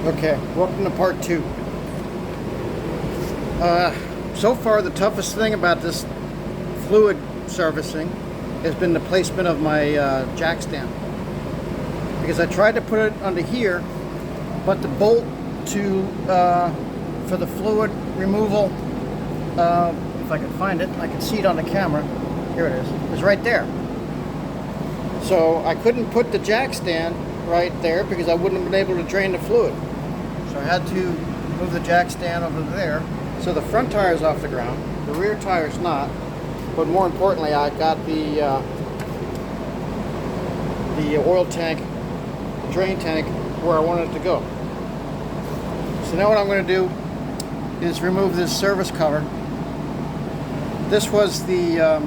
Okay, welcome to part two. So far, the toughest thing about this fluid servicing has been the placement of my jack stand. Because I tried to put it under here, but the bolt for the fluid removal, if I can find it, I can see it on the camera. Here it is right there. So I couldn't put the jack stand right there because I wouldn't have been able to drain the fluid. So I had to move the jack stand over there. So the front tire is off the ground, the rear tire is not. But more importantly, I got the oil tank, the drain tank, where I wanted it to go. So now what I'm going to do is remove this service cover. This was the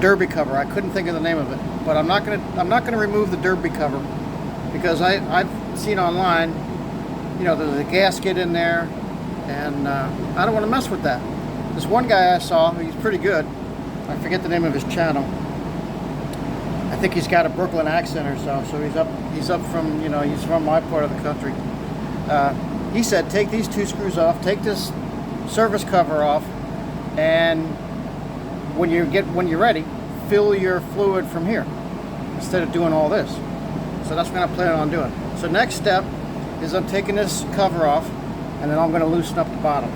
derby cover. I couldn't think of the name of it, but I'm not going to remove the derby cover because I've seen online, you know, there's a gasket in there, and I don't want to mess with that. This one guy I saw, he's pretty good. I forget the name of his channel. I think he's got a Brooklyn accent or so he's up from, you know, he's from my part of the country. He said, take these two screws off, take this service cover off, and when you're ready, fill your fluid from here instead of doing all this. So that's what I plan on doing. So next step is I'm taking this cover off, and then I'm going to loosen up the bottom.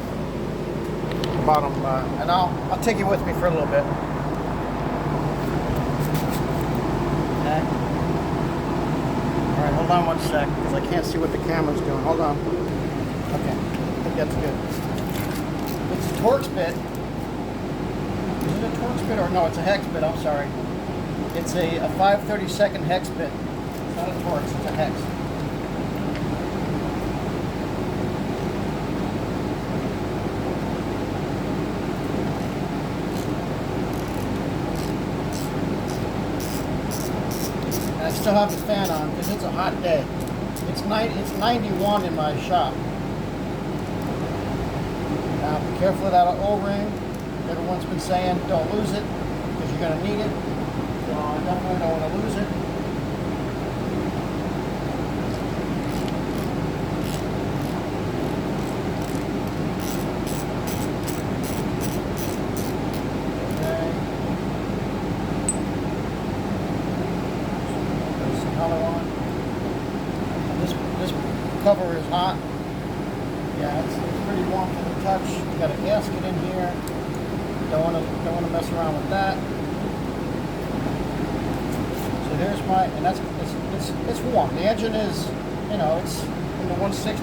And I'll take you with me for a little bit. Okay. All right, hold on one sec because I can't see what the camera's doing. Hold on. Okay, I think that's good. It's a Torx bit. Is it a Torx bit or no? It's a hex bit. I'm sorry. It's a 5/32 hex bit. It's not a Torx. It's a hex. I still have the fan on because it's a hot day. It's 91 in my shop. Now be careful of that O-ring. Everyone's been saying don't lose it because you're going to need it. So I definitely don't want to lose it. This cover is hot. Yeah, it's pretty warm to the touch. You got a gasket in here. Don't want to mess around with that. So there's my, and that's it's warm. The engine is, you know, it's in the 160s.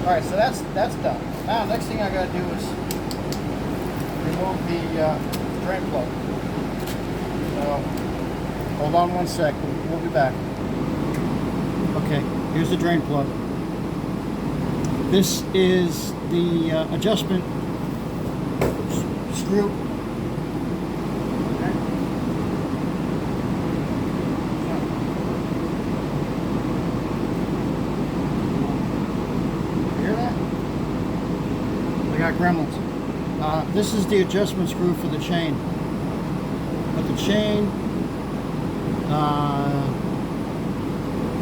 All right, so that's done. Now next thing I got to do is remove the drain plug. So hold on one sec. We'll be back. Okay, here's the drain plug. This is the adjustment screw. Okay. You hear that? We got gremlins. This is the adjustment screw for the chain. But the chain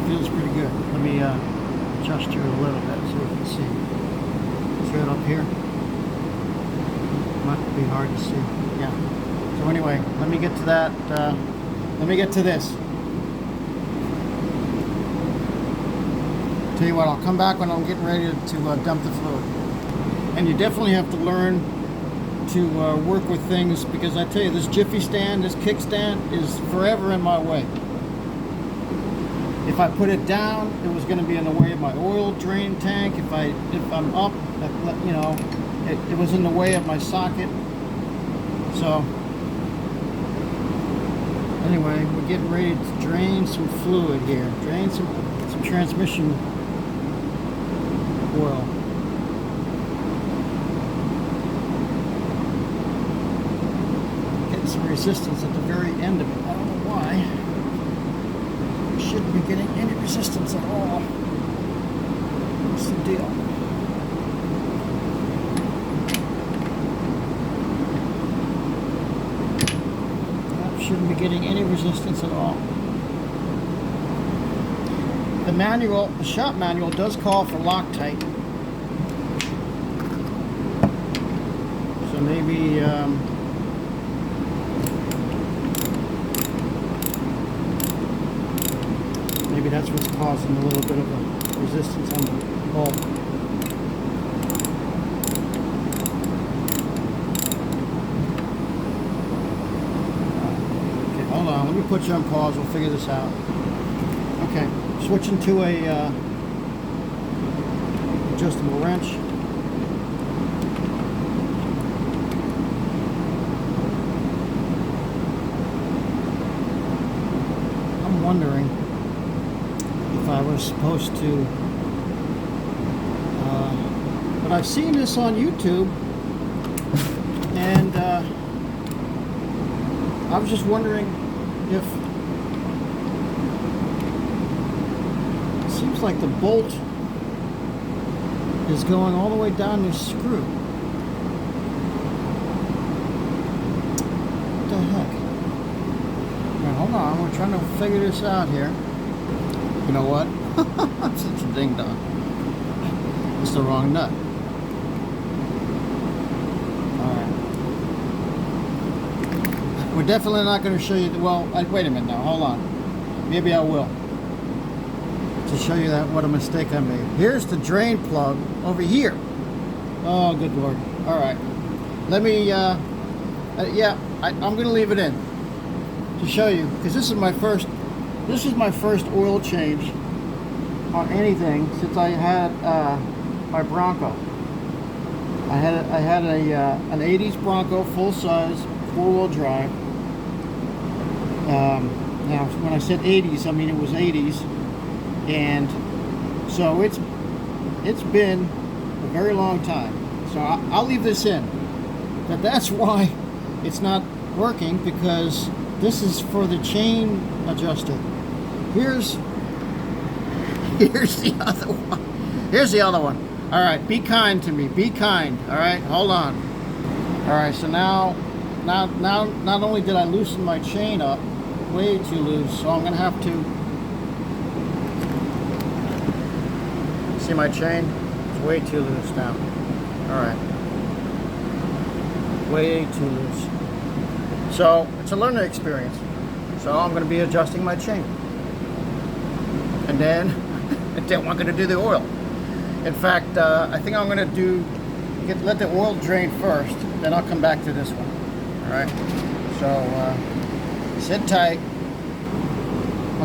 feels pretty good. Let me adjust here a little bit so you can see. See it up here? Might be hard to see. Yeah. So anyway, let me get to that. Let me get to this. Tell you what, I'll come back when I'm getting ready to dump the fluid. And you definitely have to learn to work with things, because I tell you, this jiffy stand, this kickstand is forever in my way. If I put it down, it was going to be in the way of my oil drain tank. If I'm up, you know, it was in the way of my socket. So anyway, we're getting ready to drain some fluid here. Drain some transmission oil. Getting some resistance at the very end of it. I don't know why. Shouldn't be getting any resistance at all. What's the deal? Shouldn't be getting any resistance at all. the manual, the shop manual does call for Loctite. So maybe maybe that's what's causing a little bit of a resistance on the bolt. Okay, hold on. Let me put you on pause. We'll figure this out. Okay, switching to a adjustable wrench. I'm wondering if I was supposed to, but I've seen this on YouTube, and I was just wondering if it seems like the bolt is going all the way down this screw. What the heck? Right, hold on, we're trying to figure this out here. You know what? I'm such a ding dong. It's the wrong nut. Alright. We're definitely not going to show you the, well, wait a minute now, hold on. Maybe I will. To show you that what a mistake I made. Here's the drain plug over here. Oh, good Lord. Alright. Let me, yeah, I'm going to leave it in to show you, because this is my first oil change on anything since I had my Bronco. I had an 80s Bronco, full size, 4-wheel drive. Now, when I said 80s, I mean it was 80s, and so it's been a very long time. So I'll leave this in. But that's why it's not working, because this is for the chain adjuster. Here's the other one. Here's the other one. All right, be kind to me. Be kind. All right, hold on. All right, so now, not only did I loosen my chain up, way too loose, so I'm gonna have to. See my chain? It's way too loose now. All right, way too loose. So it's a learning experience. So I'm going to be adjusting my chain, and then we're going to do the oil. In fact, I think I'm going to let the oil drain first, then I'll come back to this one. All right. So sit tight.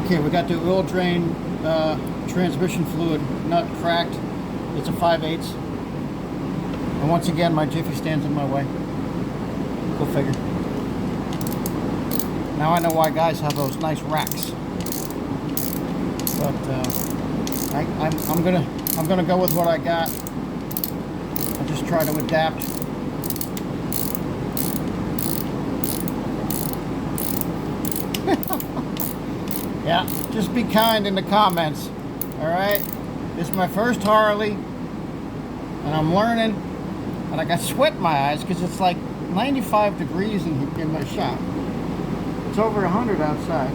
Okay, we got the oil drain transmission fluid nut cracked. It's a 5/8. And once again, my Jiffy stands in my way. Go figure. Now I know why guys have those nice racks, but I'm gonna go with what I got. I'll just try to adapt. Yeah, just be kind in the comments. All right, this is my first Harley, and I'm learning, and I got sweat in my eyes because it's like 95 degrees in my shop. It's over 100 outside.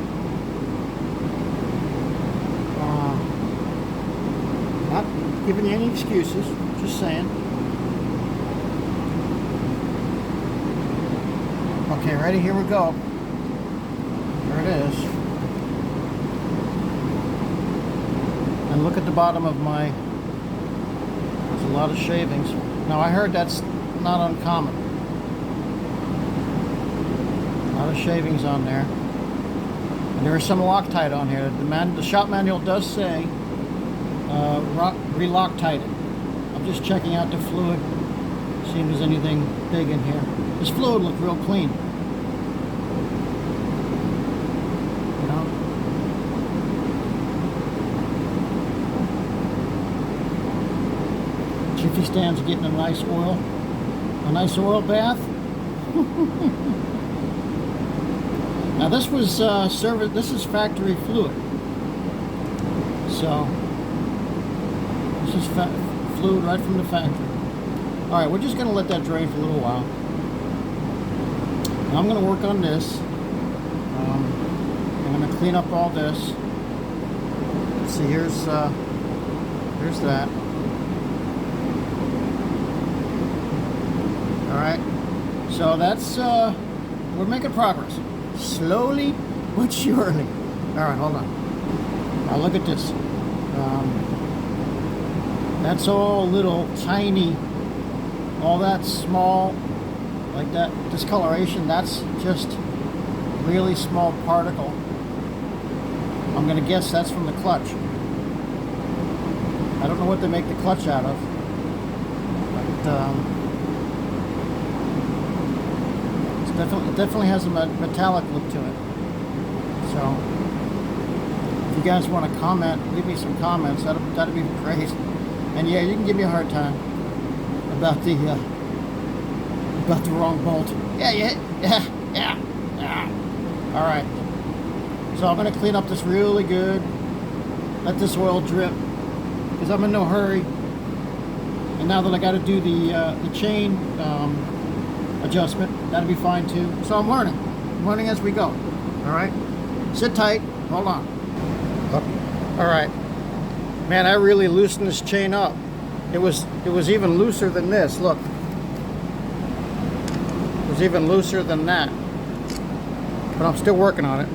Not giving you any excuses, just saying. Okay, ready? Here we go. There it is. And look at the bottom of my, there's a lot of shavings. Now I heard that's not uncommon. A lot of shavings on there, and there is some Loctite on here. The shop manual does say re-Loctite it. I'm just checking out the fluid, see if there's anything big in here. This fluid looked real clean. You know? Jiffy stand's getting a nice oil bath. Now this was this is factory fluid. So this is fluid right from the factory. All right, we're just gonna let that drain for a little while. Now I'm gonna work on this. I'm gonna clean up all this. see, here's that. All right, so that's we're making progress, slowly but surely. All right, hold on. Now look at this. That's all little tiny, all that small, like that discoloration. That's just really small particle. I'm gonna guess that's from the clutch. I don't know what they make the clutch out of, but it definitely has a metallic look to it. So if you guys want to comment, leave me some comments. That'd be great. And yeah, you can give me a hard time about the wrong bolt. Yeah. All right. So I'm gonna clean up this really good. Let this oil drip, because I'm in no hurry. And now that I got to do the chain adjustment, that'll be fine too. So I'm learning as we go. All right. Sit tight. Hold on. All right. Man, I really loosened this chain up. It was even looser than this. Look. It was even looser than that. But I'm still working on it.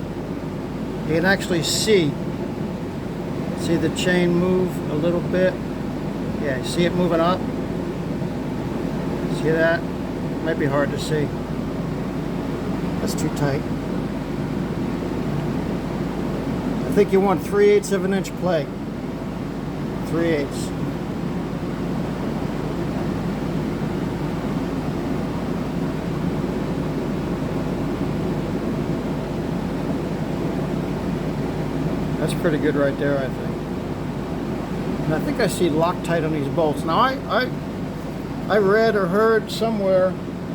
You can actually see the chain move a little bit. Yeah, you see it moving up? See that? Might be hard to see. That's too tight. I think you want 3/8 of an inch plate. 3/8. That's pretty good right there, I think. And I think I see Loctite on these bolts. Now I read or heard somewhere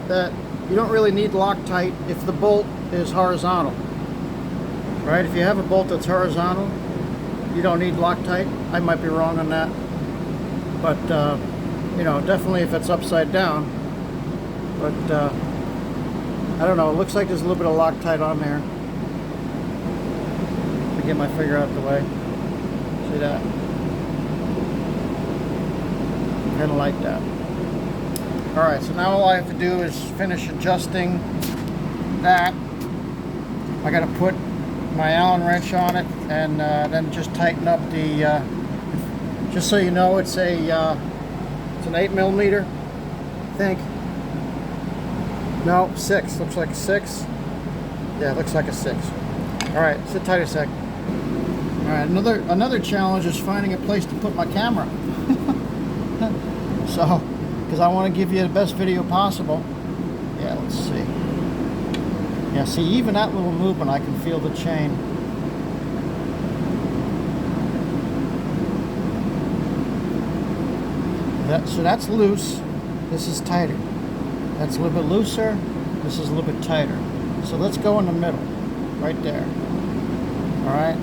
that you don't really need Loctite if the bolt is horizontal. Right? If you have a bolt that's horizontal, you don't need Loctite. I might be wrong on that. But you know, definitely if it's upside down. But I don't know, it looks like there's a little bit of Loctite on there. Let me get my finger out of the way. See that? Kind of like that. All right, so now all I have to do is finish adjusting that. I got to put my Allen wrench on it and then just tighten up the. Just so you know, it's an 8mm. I think. No, 6. Looks like a 6. Yeah, it looks like a 6. All right, sit tight a sec. All right, another challenge is finding a place to put my camera. So, because I want to give you the best video possible. Yeah, let's see. Yeah, see, even that little movement, I can feel the chain. So that's loose. This is tighter. That's a little bit looser. This is a little bit tighter. So let's go in the middle, right there. All right.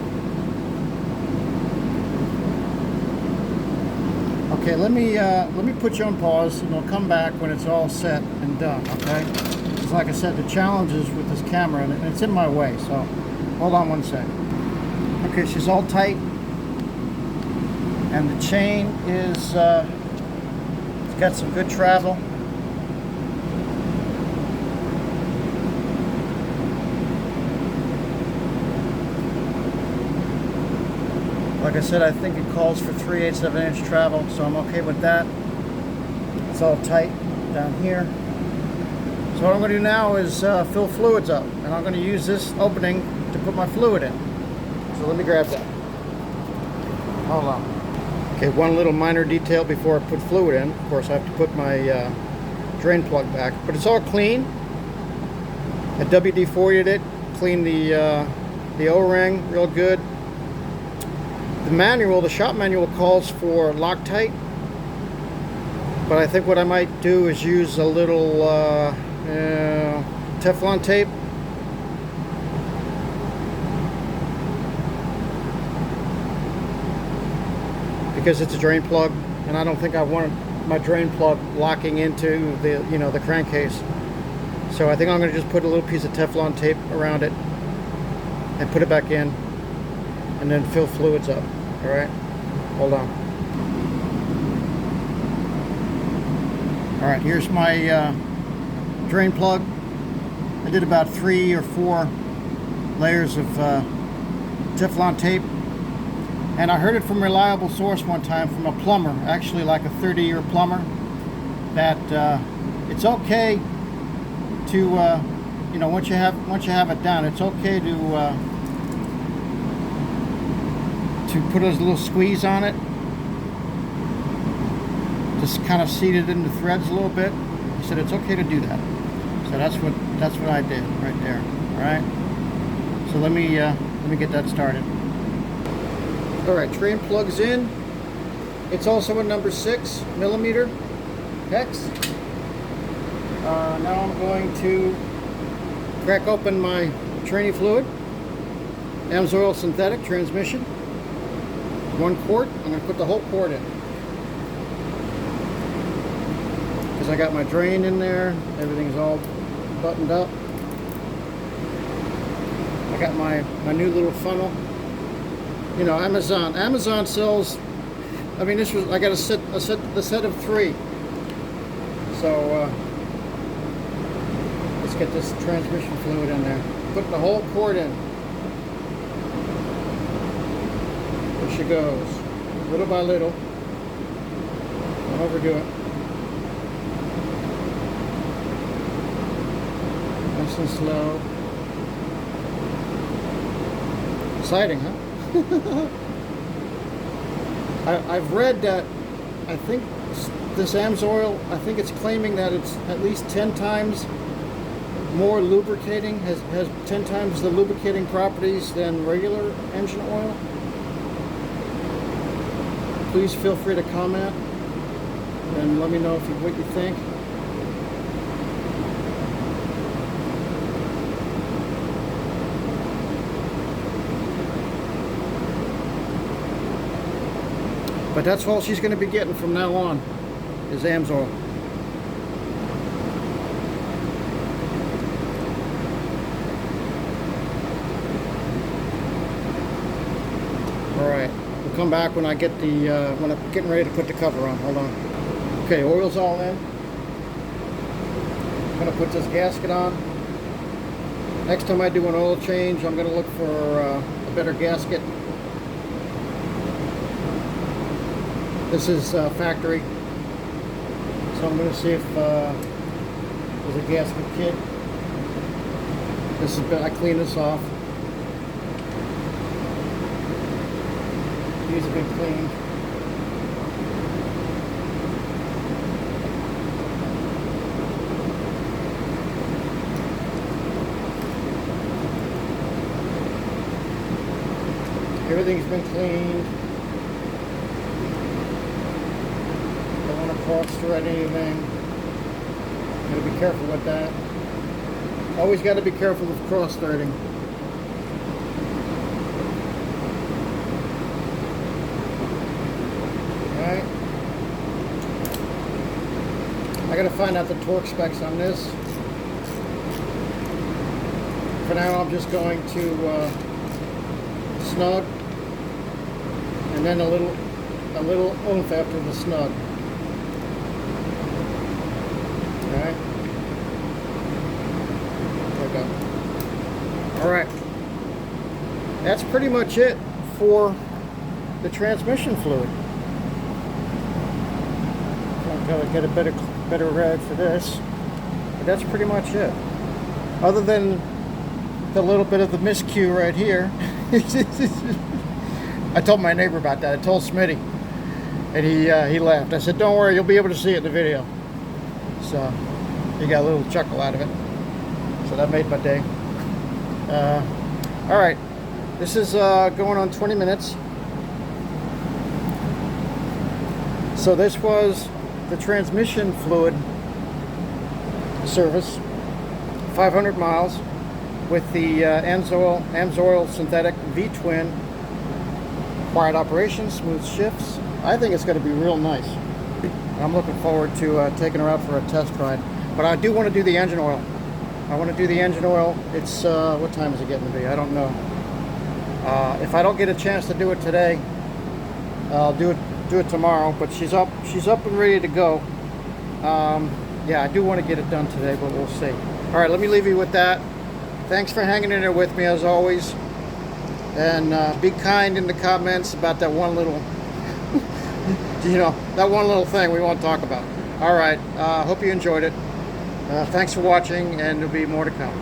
Okay, let me put you on pause, and we'll come back when it's all set and done. Okay. Because like I said, the challenge is with this camera, and it's in my way. So hold on one sec. Okay, she's all tight, and the chain is it's got some good travel. Like I said, I think it calls for 3/8 of an inch travel, so I'm okay with that. It's all tight down here. So what I'm going to do now is fill fluids up, and I'm going to use this opening to put my fluid in. So let me grab that. Hold on. Okay, one little minor detail before I put fluid in. Of course, I have to put my drain plug back, but it's all clean. I WD-40'd it, cleaned the O-ring real good. The manual, the shop manual, calls for Loctite, but I think what I might do is use a little Teflon tape. Because it's a drain plug, and I don't think I want my drain plug locking into the the crankcase. So I think I'm going to just put a little piece of Teflon tape around it and put it back in, and then fill fluids up. All right, hold on. All right, here's my drain plug. I did about 3 or 4 layers of Teflon tape, and I heard it from a reliable source one time from a plumber, actually like a 30-year plumber, that it's okay to you know, once you have it down, it's okay to put a little squeeze on it, just kind of seat it into threads a little bit. He said it's okay to do that. So that's what I did right there. All right. So let me get that started. All right, drain plugs in. It's also a number 6mm hex. Now I'm going to crack open my training fluid. AMSOIL synthetic transmission. 1 quart. I'm going to put the whole quart in. I got my drain in there, everything's all buttoned up. I got my new little funnel. You know, Amazon sells, I mean, this was, I got the set of 3. So let's get this transmission fluid in there. Put the whole quart in. There she goes, little by little. Don't overdo it. Nice and slow. Exciting, huh? I've read that, I think this AMSOIL, I think it's claiming that it's at least 10 times more lubricating, has 10 times the lubricating properties than regular engine oil. Please feel free to comment and let me know what you think. But that's all she's going to be getting from now on, is AMSOIL. Alright, we'll come back when I get when I'm getting ready to put the cover on. Hold on. Okay, oil's all in. I'm going to put this gasket on. Next time I do an oil change, I'm going to look for a better gasket. This is factory, so I'm going to see if there's a gasket kit. This has been, I cleaned this off. These have been cleaned. Everything's been cleaned. Cross thread anything. Gotta be careful with that. Always got to be careful with cross threading. Alright. I gotta find out the torque specs on this. For now I'm just going to snug, and then a little oomph after the snug. Alright. There we go. Alright. That's pretty much it for the transmission fluid. I've got to get a better rag for this. But that's pretty much it. Other than the little bit of the miscue right here. I told my neighbor about that. I told Smitty. And he laughed. I said, don't worry, you'll be able to see it in the video. So he got a little chuckle out of it. So that made my day. All right, this is going on 20 minutes. So this was the transmission fluid service, 500 miles with the AMSOIL synthetic V-twin, quiet operation, smooth shifts. I think it's going to be real nice. I'm looking forward to taking her out for a test ride. But I do want to do the engine oil. I want to do the engine oil. It's, what time is it getting to be? I don't know. If I don't get a chance to do it today, I'll do it tomorrow. But she's up and ready to go. Yeah, I do want to get it done today, but we'll see. All right, let me leave you with that. Thanks for hanging in there with me as always, and be kind in the comments about that one little, that one little thing we won't talk about. All right, hope you enjoyed it. Thanks for watching, and there'll be more to come.